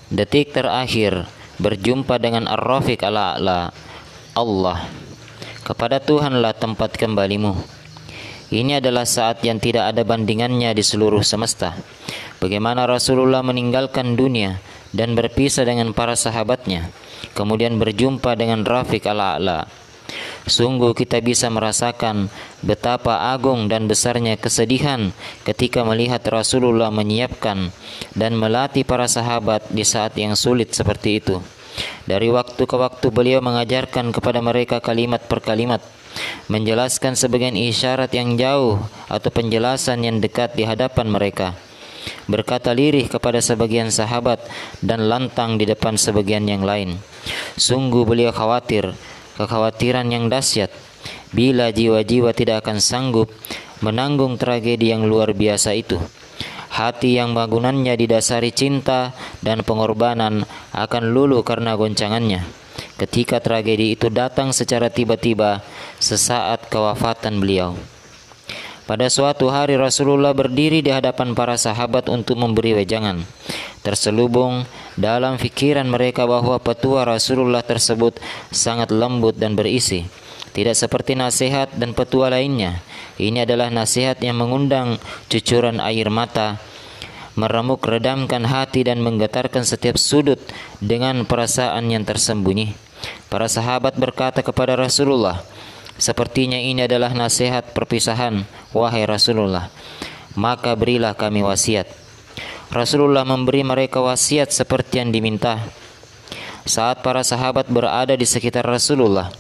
Detik terakhir berjumpa dengan Ar-Rafiq al-A'la, Allah. Kepada Tuhanlah tempat kembalimu. Ini adalah saat yang tidak ada bandingannya di seluruh semesta. Bagaimana Rasulullah meninggalkan dunia dan berpisah dengan para sahabatnya, kemudian berjumpa dengan Rafiq al-A'la. Sungguh kita bisa merasakan betapa agung dan besarnya kesedihan ketika melihat Rasulullah menyiapkan dan melatih para sahabat di saat yang sulit seperti itu. Dari waktu ke waktu beliau mengajarkan kepada mereka kalimat per kalimat, menjelaskan sebagian isyarat yang jauh atau penjelasan yang dekat di hadapan mereka. Berkata lirih kepada sebagian sahabat dan lantang di depan sebagian yang lain. Sungguh beliau khawatir, kekhawatiran yang dahsyat, bila jiwa-jiwa tidak akan sanggup menanggung tragedi yang luar biasa itu. Hati yang bangunannya didasari cinta dan pengorbanan akan luluh karena goncangannya ketika tragedi itu datang secara tiba-tiba sesaat kewafatan beliau. Pada suatu hari Rasulullah berdiri di hadapan para sahabat untuk memberi wejangan. Terselubung dalam fikiran mereka bahwa petua Rasulullah tersebut sangat lembut dan berisi. Tidak seperti nasihat dan petua lainnya. Ini adalah nasihat yang mengundang cucuran air mata, meremuk redamkan hati dan menggetarkan setiap sudut dengan perasaan yang tersembunyi. Para sahabat berkata kepada Rasulullah, "Sepertinya ini adalah nasihat perpisahan, wahai Rasulullah. Maka berilah kami wasiat." Rasulullah memberi mereka wasiat seperti yang diminta. Saat para sahabat berada di sekitar Rasulullah,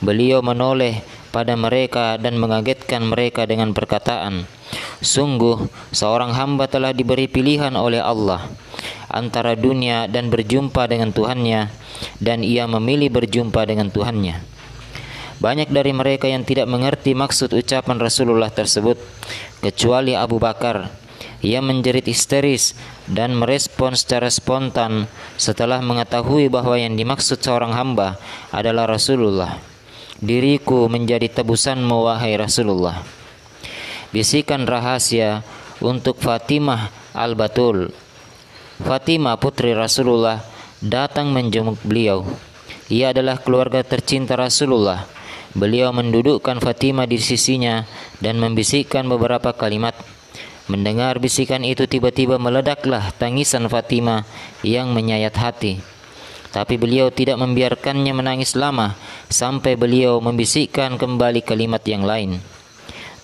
beliau menoleh pada mereka dan mengagetkan mereka dengan perkataan, "Sungguh seorang hamba telah diberi pilihan oleh Allah antara dunia dan berjumpa dengan Tuhannya, dan ia memilih berjumpa dengan Tuhannya." Banyak dari mereka yang tidak mengerti maksud ucapan Rasulullah tersebut, kecuali Abu Bakar. Ia menjerit histeris dan merespon secara spontan setelah mengetahui bahwa yang dimaksud seorang hamba adalah Rasulullah. "Diriku menjadi tebusanmu, wahai Rasulullah." Bisikan rahasia untuk Fatimah al-Batul. Fatimah putri Rasulullah datang menjenguk beliau. Ia adalah keluarga tercinta Rasulullah. Beliau mendudukkan Fatimah di sisinya dan membisikkan beberapa kalimat. Mendengar bisikan itu, tiba-tiba meledaklah tangisan Fatimah yang menyayat hati. Tapi beliau tidak membiarkannya menangis lama sampai beliau membisikkan kembali kalimat yang lain.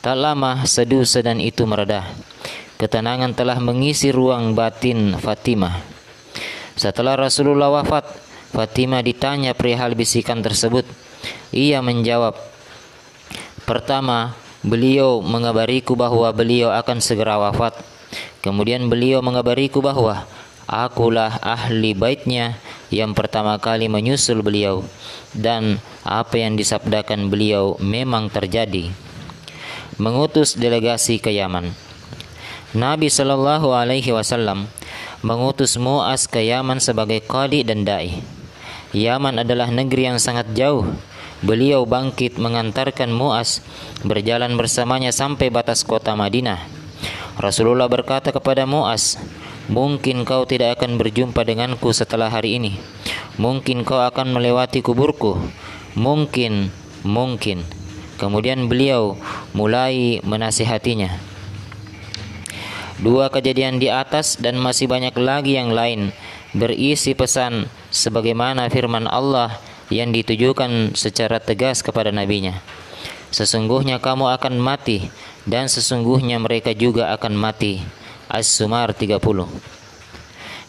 Tak lama sedu sedan itu meredah. Ketenangan telah mengisi ruang batin Fatimah. Setelah Rasulullah wafat, Fatimah ditanya perihal bisikan tersebut. Ia menjawab, "Pertama, beliau mengabariku bahwa beliau akan segera wafat. Kemudian beliau mengabariku bahwa akulah ahli baitnya yang pertama kali menyusul beliau, dan apa yang disabdakan beliau memang terjadi." Mengutus delegasi ke Yaman. Nabi Shallallahu Alaihi Wasallam mengutus Mu'az ke Yaman sebagai qadi dan dai. Yaman adalah negeri yang sangat jauh. Beliau bangkit mengantarkan Mu'az, berjalan bersamanya sampai batas kota Madinah. Rasulullah berkata kepada Mu'az, "Mungkin kau tidak akan berjumpa denganku setelah hari ini. Mungkin kau akan melewati kuburku. Mungkin. Kemudian beliau mulai menasihatinya. Dua kejadian di atas dan masih banyak lagi yang lain berisi pesan sebagaimana firman Allah yang ditujukan secara tegas kepada nabinya. "Sesungguhnya kamu akan mati dan sesungguhnya mereka juga akan mati." As-Zumar 30.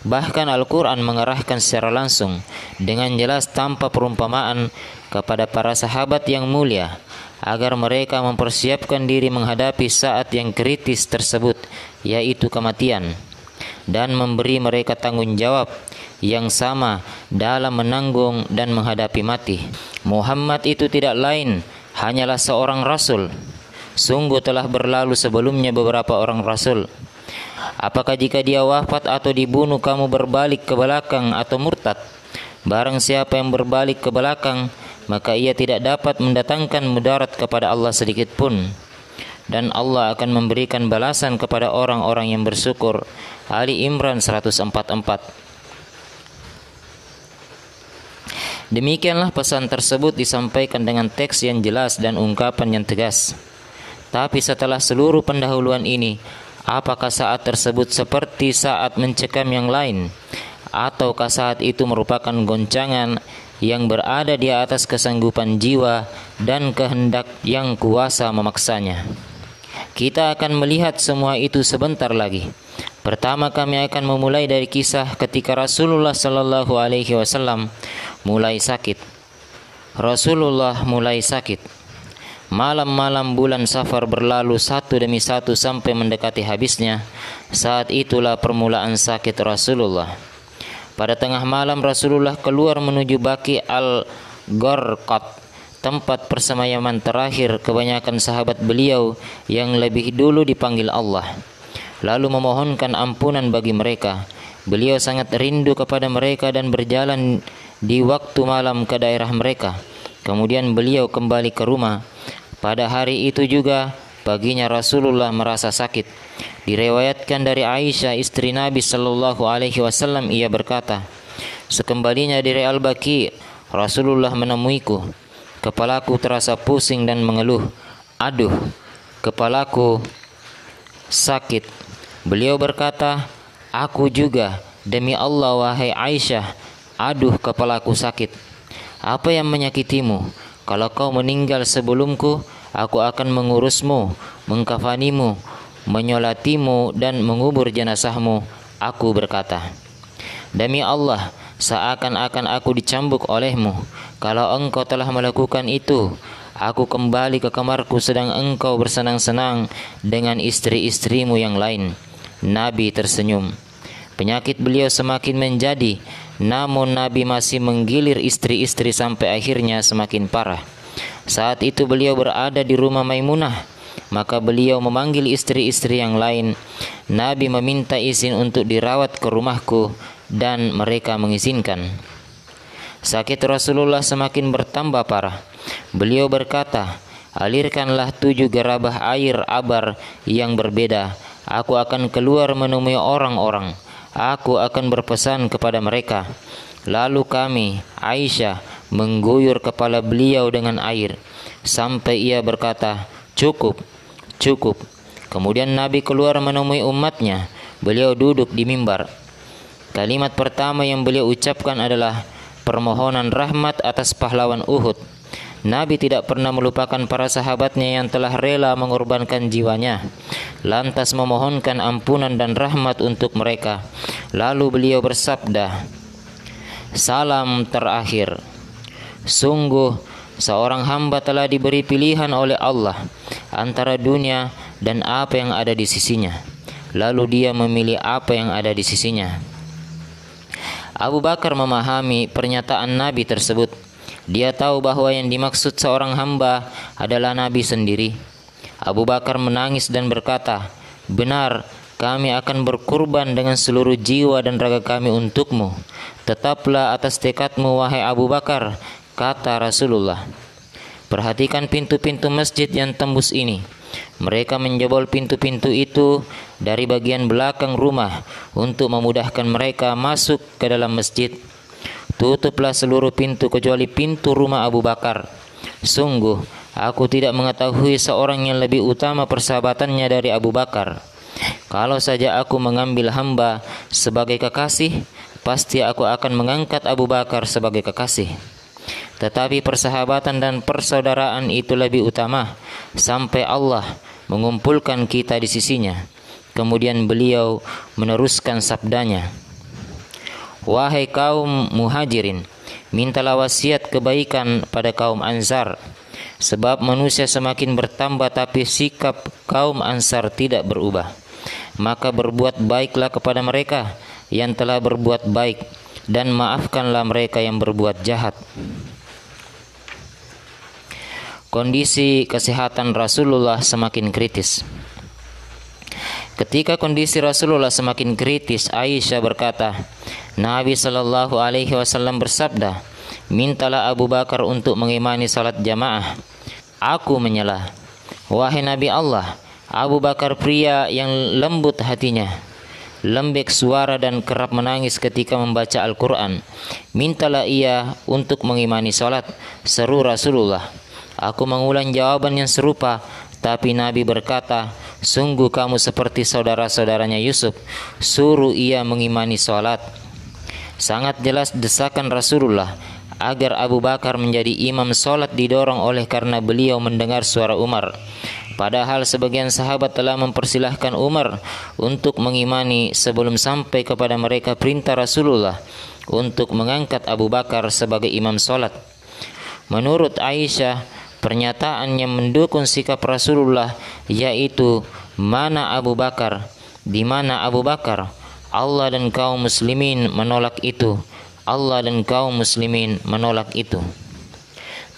Bahkan Al-Quran mengarahkan secara langsung dengan jelas tanpa perumpamaan kepada para sahabat yang mulia agar mereka mempersiapkan diri menghadapi saat yang kritis tersebut, yaitu kematian, dan memberi mereka tanggung jawab yang sama dalam menanggung dan menghadapi mati. Muhammad itu tidak lain hanyalah seorang rasul. Sungguh telah berlalu sebelumnya beberapa orang rasul. Apakah jika dia wafat atau dibunuh kamu berbalik ke belakang atau murtad? Barang siapa yang berbalik ke belakang, maka ia tidak dapat mendatangkan mudarat kepada Allah sedikit pun, dan Allah akan memberikan balasan kepada orang-orang yang bersyukur. Ali Imran 144. Demikianlah pesan tersebut disampaikan dengan teks yang jelas dan ungkapan yang tegas. Tapi setelah seluruh pendahuluan ini, apakah saat tersebut seperti saat mencekam yang lain? Ataukah saat itu merupakan goncangan yang berada di atas kesanggupan jiwa dan kehendak yang kuasa memaksanya? Kita akan melihat semua itu sebentar lagi. Pertama, kami akan memulai dari kisah ketika Rasulullah Shallallahu Alaihi Wasallam mulai sakit. Rasulullah mulai sakit. Malam-malam bulan Safar berlalu satu demi satu sampai mendekati habisnya. Saat itulah permulaan sakit Rasulullah. Pada tengah malam Rasulullah keluar menuju Baqi al-Gharqad, tempat persemayaman terakhir kebanyakan sahabat beliau yang lebih dulu dipanggil Allah, lalu memohonkan ampunan bagi mereka. Beliau sangat rindu kepada mereka dan berjalan di waktu malam ke daerah mereka. Kemudian beliau kembali ke rumah. Pada hari itu juga paginya Rasulullah merasa sakit. Diriwayatkan dari Aisyah istri Nabi Shallallahu Alaihi Wasallam, ia berkata, sekembalinya dari Al-Baqi, Rasulullah menemuiku. Kepalaku terasa pusing dan mengeluh. Aduh, kepalaku sakit. Beliau berkata, aku juga, demi Allah wahai Aisyah, aduh kepalaku sakit. Apa yang menyakitimu? Kalau kau meninggal sebelumku, aku akan mengurusmu, mengkafanimu, menyolatimu dan mengubur jenazahmu. Aku berkata, demi Allah, seakan-akan aku dicambuk olehmu. Kalau engkau telah melakukan itu, aku kembali ke kamarku sedang engkau bersenang-senang dengan istri-istrimu yang lain. Nabi tersenyum. Penyakit beliau semakin menjadi, namun Nabi masih menggilir istri-istri sampai akhirnya semakin parah. Saat itu beliau berada di rumah Maimunah, maka beliau memanggil istri-istri yang lain. Nabi meminta izin untuk dirawat ke rumahku dan mereka mengizinkan. Sakit Rasulullah semakin bertambah parah. Beliau berkata, alirkanlah 7 gerabah air abar yang berbeda. Aku akan keluar menemui orang-orang. Aku akan berpesan kepada mereka. Lalu kami, Aisyah, mengguyur kepala beliau dengan air sampai ia berkata, cukup, cukup. Kemudian Nabi keluar menemui umatnya. Beliau duduk di mimbar. Kalimat pertama yang beliau ucapkan adalah permohonan rahmat atas pahlawan Uhud. Nabi tidak pernah melupakan para sahabatnya yang telah rela mengorbankan jiwanya, lantas memohonkan ampunan dan rahmat untuk mereka. Lalu beliau bersabda, salam terakhir. Sungguh seorang hamba telah diberi pilihan oleh Allah antara dunia dan apa yang ada di sisinya. Lalu dia memilih apa yang ada di sisinya. Abu Bakar memahami pernyataan Nabi tersebut. Dia tahu bahwa yang dimaksud seorang hamba adalah Nabi sendiri. Abu Bakar menangis dan berkata, benar, kami akan berkurban dengan seluruh jiwa dan raga kami untukmu. Tetaplah atas tekadmu wahai Abu Bakar, kata Rasulullah. Perhatikan pintu-pintu masjid yang tembus ini. Mereka menjebol pintu-pintu itu dari bagian belakang rumah untuk memudahkan mereka masuk ke dalam masjid. Tutuplah seluruh pintu kecuali pintu rumah Abu Bakar. Sungguh, aku tidak mengetahui seorang yang lebih utama persahabatannya dari Abu Bakar. Kalau saja aku mengambil hamba sebagai kekasih, pasti aku akan mengangkat Abu Bakar sebagai kekasih. Tetapi persahabatan dan persaudaraan itu lebih utama, sampai Allah mengumpulkan kita di sisinya. Kemudian beliau meneruskan sabdanya, wahai kaum muhajirin, mintalah wasiat kebaikan pada kaum Ansar, sebab manusia semakin bertambah tapi sikap kaum Ansar tidak berubah. Maka berbuat baiklah kepada mereka yang telah berbuat baik, dan maafkanlah mereka yang berbuat jahat. Kondisi kesehatan Rasulullah semakin kritis. Ketika kondisi Rasulullah semakin kritis, Aisyah berkata, Nabi Shallallahu Alaihi Wasallam bersabda, mintalah Abu Bakar untuk mengimani salat jamaah. Aku menyela, wahai Nabi Allah, Abu Bakar pria yang lembut hatinya. lembek suara dan kerap menangis ketika membaca Al-Quran. Mintalah ia untuk mengimani sholat, seru Rasulullah. Aku mengulang jawaban yang serupa, tapi Nabi berkata, sungguh kamu seperti saudara-saudaranya Yusuf, suruh ia mengimani sholat. Sangat jelas desakan Rasulullah agar Abu Bakar menjadi imam sholat didorong oleh karena beliau mendengar suara Umar. Padahal sebagian sahabat telah mempersilahkan Umar untuk mengimani sebelum sampai kepada mereka perintah Rasulullah untuk mengangkat Abu Bakar sebagai imam sholat. Menurut Aisyah, pernyataan yang mendukung sikap Rasulullah yaitu mana Abu Bakar, di mana Abu Bakar, Allah dan kaum muslimin menolak itu. Allah dan kaum muslimin menolak itu.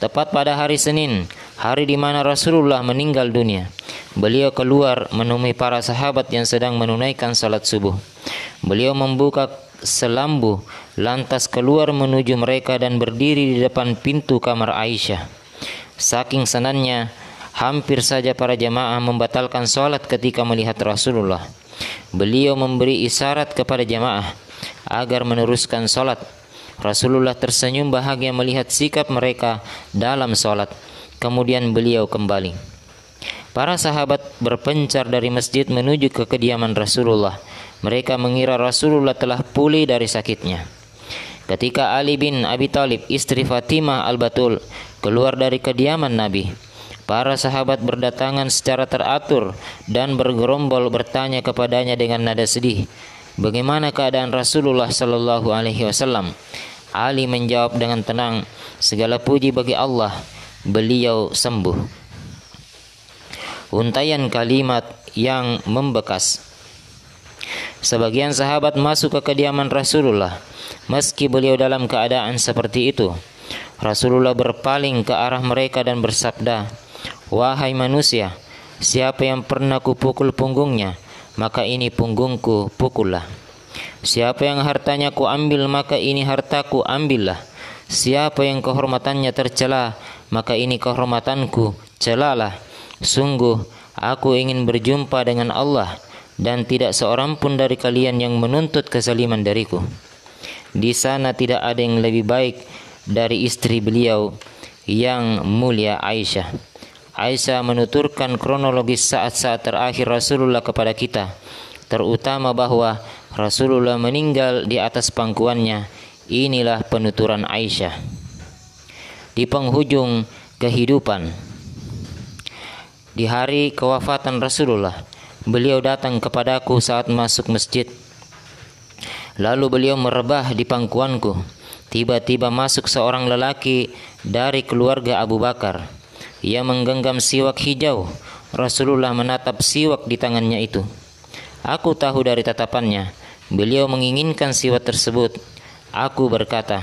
Tepat pada hari Senin, hari di mana Rasulullah meninggal dunia, beliau keluar menemui para sahabat yang sedang menunaikan salat subuh. Beliau membuka selambu, lantas keluar menuju mereka dan berdiri di depan pintu kamar Aisyah. Saking senangnya, hampir saja para jamaah membatalkan salat ketika melihat Rasulullah. Beliau memberi isyarat kepada jamaah agar meneruskan salat. Rasulullah tersenyum bahagia melihat sikap mereka dalam salat. Kemudian beliau kembali. Para sahabat berpencar dari masjid menuju ke kediaman Rasulullah. Mereka mengira Rasulullah telah pulih dari sakitnya. Ketika Ali bin Abi Thalib, istri Fatimah Al-Batul, keluar dari kediaman Nabi, para sahabat berdatangan secara teratur dan bergerombol bertanya kepadanya dengan nada sedih, bagaimana keadaan Rasulullah sallallahu alaihi wasallam? Ali menjawab dengan tenang, segala puji bagi Allah, beliau sembuh. Untaian kalimat yang membekas. Sebagian sahabat masuk ke kediaman Rasulullah, meski beliau dalam keadaan seperti itu. Rasulullah berpaling ke arah mereka dan bersabda, wahai manusia, siapa yang pernah kupukul punggungnya, maka ini punggungku, pukullah. Siapa yang hartanya ku ambil, maka ini hartaku, ambillah. Siapa yang kehormatannya tercela, maka ini kehormatanku, celalah. Sungguh, aku ingin berjumpa dengan Allah, dan tidak seorang pun dari kalian yang menuntut kezaliman dariku. Di sana tidak ada yang lebih baik dari istri beliau yang mulia Aisyah. Aisyah menuturkan kronologis saat-saat terakhir Rasulullah kepada kita, terutama bahwa Rasulullah meninggal di atas pangkuannya. Inilah penuturan Aisyah. Di penghujung kehidupan, di hari kewafatan Rasulullah, beliau datang kepadaku saat masuk masjid. Lalu beliau merebah di pangkuanku. Tiba-tiba masuk seorang lelaki dari keluarga Abu Bakar. Ia menggenggam siwak hijau. Rasulullah menatap siwak di tangannya itu. Aku tahu dari tatapannya, beliau menginginkan siwak tersebut. Aku berkata,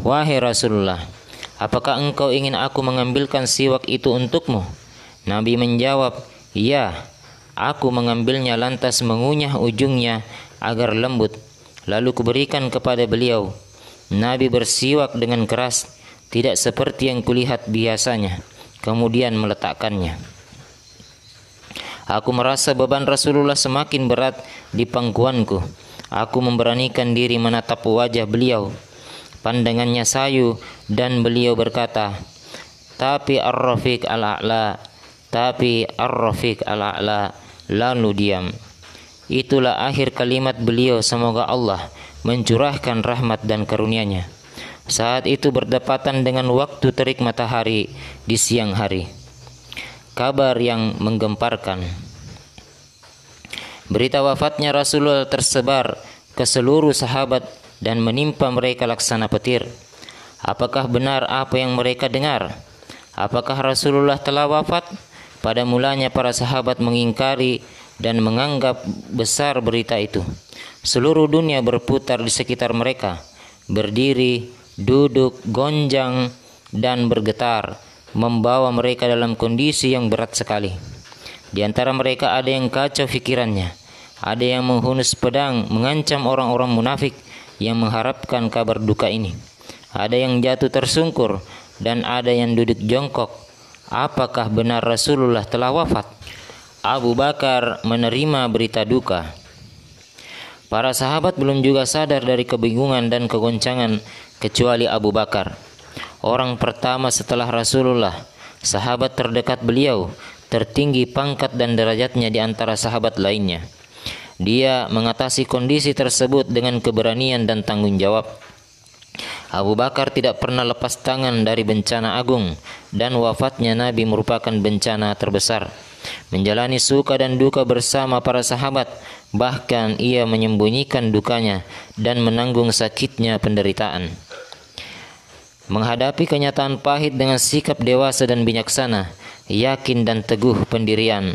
wahai Rasulullah, apakah engkau ingin aku mengambilkan siwak itu untukmu? Nabi menjawab, ya. Aku mengambilnya lantas mengunyah ujungnya agar lembut. Lalu kuberikan kepada beliau. Nabi bersiwak dengan keras, tidak seperti yang kulihat biasanya, kemudian meletakkannya. Aku merasa beban Rasulullah semakin berat di pangkuanku. Aku memberanikan diri menatap wajah beliau. Pandangannya sayu dan beliau berkata, tapi Ar-Rafiq Al-A'la, tapi Ar-Rafiq Al-A'la, lalu diam. Itulah akhir kalimat beliau, semoga Allah mencurahkan rahmat dan karunia-Nya. Saat itu berdepatan dengan waktu terik matahari di siang hari. Kabar yang menggemparkan. Berita wafatnya Rasulullah tersebar ke seluruh sahabat dan menimpa mereka laksana petir. Apakah benar apa yang mereka dengar? Apakah Rasulullah telah wafat? Pada mulanya para sahabat mengingkari dan menganggap besar berita itu. Seluruh dunia berputar di sekitar mereka, berdiri, duduk, gonjang, dan bergetar, membawa mereka dalam kondisi yang berat sekali. Di antara mereka ada yang kacau fikirannya, ada yang menghunus pedang mengancam orang-orang munafik yang mengharapkan kabar duka ini. Ada yang jatuh tersungkur dan ada yang duduk jongkok. Apakah benar Rasulullah telah wafat? Abu Bakar menerima berita duka. Para sahabat belum juga sadar dari kebingungan dan kegoncangan kecuali Abu Bakar. Orang pertama setelah Rasulullah, sahabat terdekat beliau, tertinggi pangkat dan derajatnya di antara sahabat lainnya. Dia mengatasi kondisi tersebut dengan keberanian dan tanggung jawab. Abu Bakar tidak pernah lepas tangan dari bencana agung, dan wafatnya Nabi merupakan bencana terbesar. Menjalani suka dan duka bersama para sahabat, bahkan ia menyembunyikan dukanya dan menanggung sakitnya penderitaan. Menghadapi kenyataan pahit dengan sikap dewasa dan bijaksana, yakin dan teguh pendirian,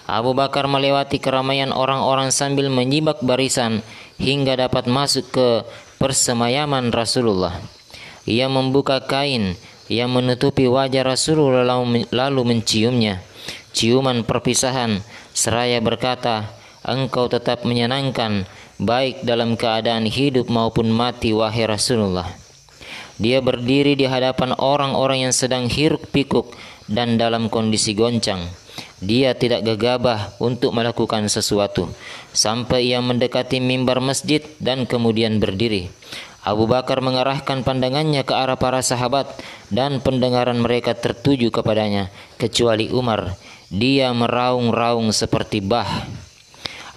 Abu Bakar melewati keramaian orang-orang sambil menyibak barisan hingga dapat masuk ke persemayaman Rasulullah. Ia membuka kain yang menutupi wajah Rasulullah lalu menciumnya, ciuman perpisahan, seraya berkata, "Engkau tetap menyenangkan, baik dalam keadaan hidup maupun mati, wahai Rasulullah." Dia berdiri di hadapan orang-orang yang sedang hiruk pikuk dan dalam kondisi goncang. Dia tidak gegabah untuk melakukan sesuatu sampai ia mendekati mimbar masjid dan kemudian berdiri. Abu Bakar mengarahkan pandangannya ke arah para sahabat dan pendengaran mereka tertuju kepadanya, kecuali Umar. Dia meraung-raung seperti bah.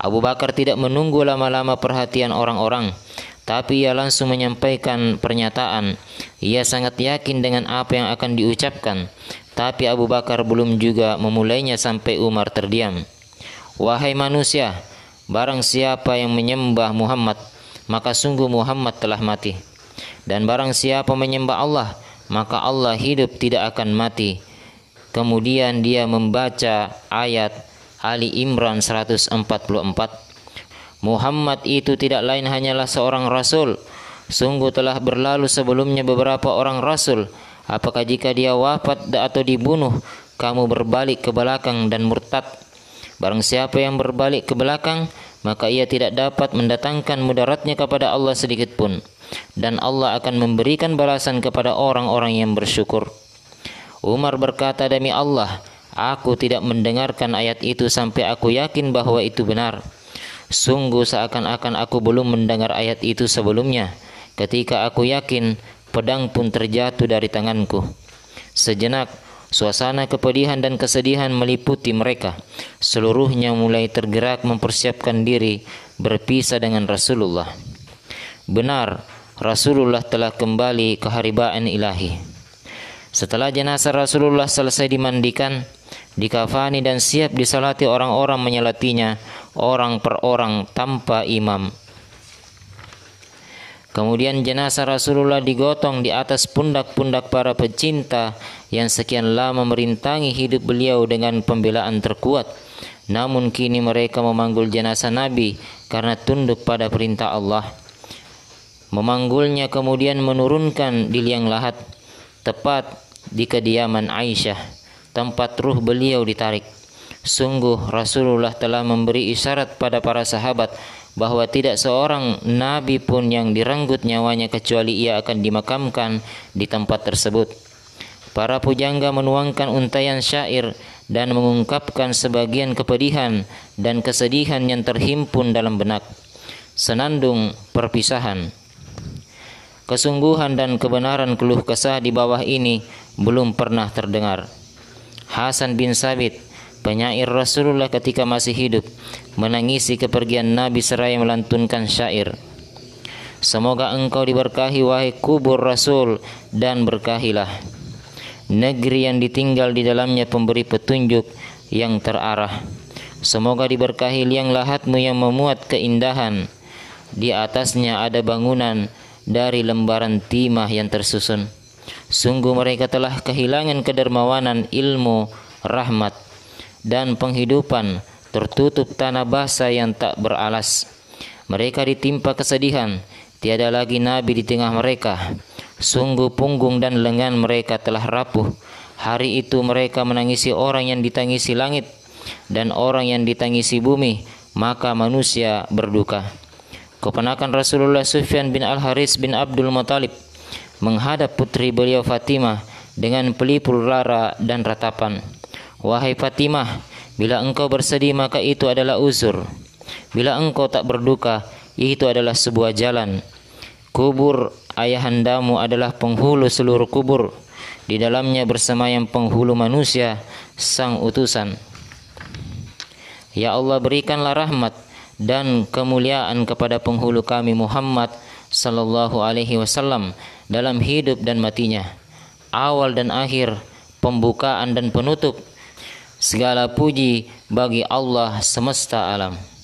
Abu Bakar tidak menunggu lama-lama perhatian orang-orang, tapi ia langsung menyampaikan pernyataan. Ia sangat yakin dengan apa yang akan diucapkan, tapi Abu Bakar belum juga memulainya sampai Umar terdiam. "Wahai manusia, barang siapa yang menyembah Muhammad, maka sungguh Muhammad telah mati. Dan barang siapa menyembah Allah, maka Allah hidup tidak akan mati." Kemudian dia membaca ayat Ali Imran 144. Muhammad itu tidak lain hanyalah seorang rasul. Sungguh telah berlalu sebelumnya beberapa orang rasul. Apakah jika dia wafat atau dibunuh, kamu berbalik ke belakang dan murtad? Barang siapa yang berbalik ke belakang, maka ia tidak dapat mendatangkan mudaratnya kepada Allah sedikit pun. Dan Allah akan memberikan balasan kepada orang-orang yang bersyukur. Umar berkata, "Demi Allah, aku tidak mendengarkan ayat itu sampai aku yakin bahwa itu benar. Sungguh seakan-akan aku belum mendengar ayat itu sebelumnya. Ketika aku yakin, pedang pun terjatuh dari tanganku." Sejenak, suasana kepedihan dan kesedihan meliputi mereka. Seluruhnya mulai tergerak mempersiapkan diri berpisah dengan Rasulullah. Benar, Rasulullah telah kembali ke haribaan ilahi. Setelah jenazah Rasulullah selesai dimandikan, dikafani dan siap disalati, orang-orang menyalatinya, orang per orang tanpa imam. Kemudian jenazah Rasulullah digotong di atas pundak-pundak para pecinta yang sekian lama merintangi hidup beliau dengan pembelaan terkuat. Namun kini mereka memanggul jenazah Nabi karena tunduk pada perintah Allah. Memanggulnya kemudian menurunkan di liang lahat, tepat di kediaman Aisyah, tempat ruh beliau ditarik. Sungguh Rasulullah telah memberi isyarat pada para sahabat bahwa tidak seorang nabi pun yang direnggut nyawanya kecuali ia akan dimakamkan di tempat tersebut. Para pujangga menuangkan untaian syair dan mengungkapkan sebagian kepedihan dan kesedihan yang terhimpun dalam benak. Senandung perpisahan. Kesungguhan dan kebenaran keluh kesah di bawah ini belum pernah terdengar. Hasan bin Sabit, penyair Rasulullah ketika masih hidup, menangisi kepergian Nabi seraya melantunkan syair. "Semoga engkau diberkahi wahai kubur Rasul, dan berkahilah negeri yang ditinggal di dalamnya pemberi petunjuk yang terarah. Semoga diberkahi liang lahatmu yang memuat keindahan. Di atasnya ada bangunan dari lembaran timah yang tersusun. Sungguh mereka telah kehilangan kedermawanan, ilmu, rahmat, dan penghidupan, tertutup tanah basah yang tak beralas. Mereka ditimpa kesedihan, tiada lagi nabi di tengah mereka. Sungguh punggung dan lengan mereka telah rapuh. Hari itu mereka menangisi orang yang ditangisi langit, dan orang yang ditangisi bumi, maka manusia berduka." Keponakan Rasulullah Sufyan bin Al-Haris bin Abdul Muttalib menghadap putri beliau Fatimah dengan pelipur lara dan ratapan. "Wahai Fatimah, bila engkau bersedih maka itu adalah uzur. Bila engkau tak berduka, itu adalah sebuah jalan. Kubur ayahandamu adalah penghulu seluruh kubur. Di dalamnya bersemayam penghulu manusia, sang utusan. Ya Allah, berikanlah rahmat dan kemuliaan kepada penghulu kami Muhammad sallallahu alaihi wasallam dalam hidup dan matinya, awal dan akhir, pembukaan dan penutup. Segala puji bagi Allah semesta alam.